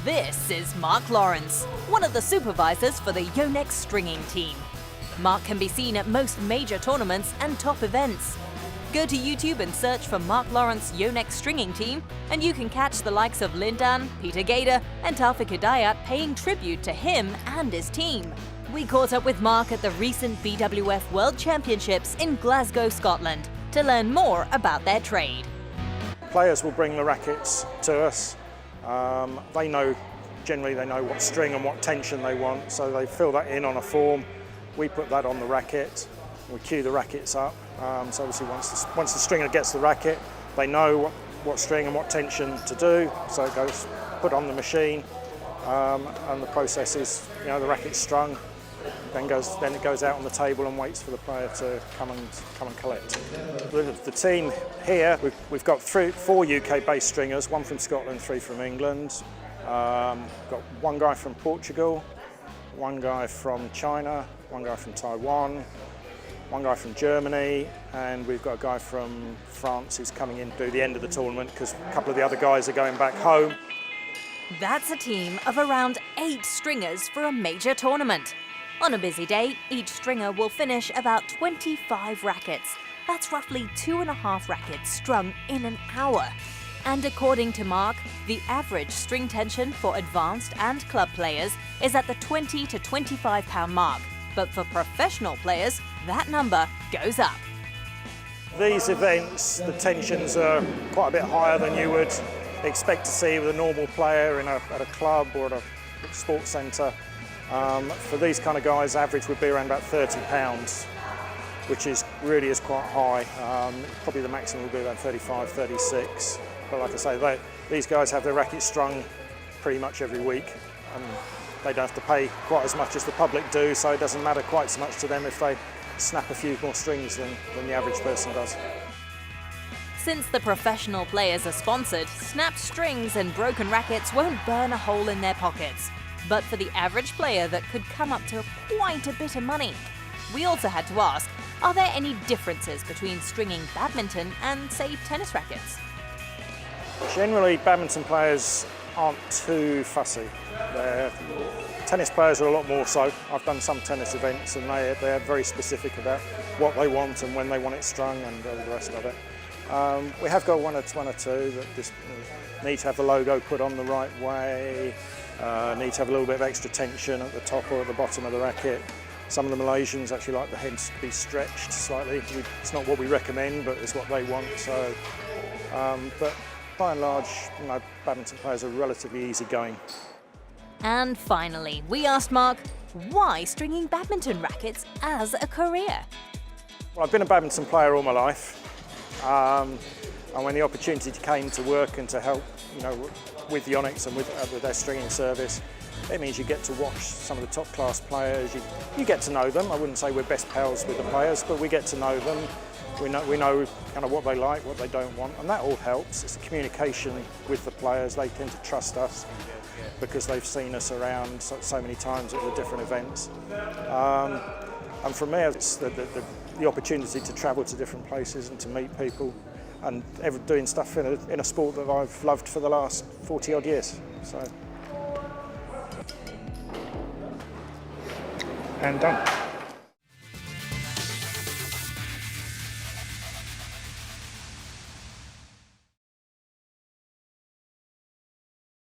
This is Mark Lawrence, one of the supervisors for the Yonex stringing team. Mark can be seen at most major tournaments and top events. Go to YouTube and search for Mark Lawrence Yonex stringing team, and you can catch the likes of Lindan, Peter Gader, and Taufik Hidayat paying tribute to him and his team. We caught up with Mark at the recent BWF World Championships in Glasgow, Scotland, to learn more about their trade. Players will bring the rackets to us. Generally they know what string and what tension they want, so they fill that in on a form. We put that on the racket, we cue the rackets up. So obviously once the stringer gets the racket, they know what string and what tension to do, so it goes put on the machine, and the process is, the racket's strung, then it goes out on the table and waits for the player to come and collect. The team here, we've got 4 UK-based stringers, 1 from Scotland, 3 from England. Got 1 guy from Portugal, 1 guy from China, 1 guy from Taiwan, 1 guy from Germany, and we've got a guy from France who's coming in to do the end of the tournament because a couple of the other guys are going back home. That's a team of around 8 stringers for a major tournament. On a busy day, each stringer will finish about 25 rackets. That's roughly 2.5 rackets strung in an hour. And according to Mark, the average string tension for advanced and club players is at the 20 to 25 pound mark. But for professional players, that number goes up. These events, the tensions are quite a bit higher than you would expect to see with a normal player at a club or at a sports centre. For these kind of guys, average would be around about 30 pounds, which really is quite high. Probably the maximum would be about 35, 36. But like I say, these guys have their rackets strung pretty much every week, and they don't have to pay quite as much as the public do, so it doesn't matter quite so much to them if they snap a few more strings than the average person does. Since the professional players are sponsored, snapped strings and broken rackets won't burn a hole in their pockets. But for the average player, that could come up to quite a bit of money. We also had to ask, are there any differences between stringing badminton and, say, tennis rackets? Generally, badminton players aren't too fussy. Tennis players are a lot more so. I've done some tennis events and they're very specific about what they want and when they want it strung and all the rest of it. We have got one or two that just need to have the logo put on the right way, need to have a little bit of extra tension at the top or at the bottom of the racket. Some of the Malaysians actually like the heads to be stretched slightly. It's not what we recommend, but it's what they want. So, but by and large, badminton players are relatively easygoing. And finally, we asked Mark, why stringing badminton rackets as a career? Well, I've been a badminton player all my life, and when the opportunity came to work and to help, with Yonex and with their stringing service, it means you get to watch some of the top class players. You get to know them. I wouldn't say we're best pals with the players, but we get to know them. We know kind of what they like, what they don't want, and that all helps. It's the communication with the players. They tend to trust us because they've seen us around so many times at the different events. And from there, it's the opportunity to travel to different places and to meet people and doing stuff in a sport that I've loved for the last 40 odd years. So. And done.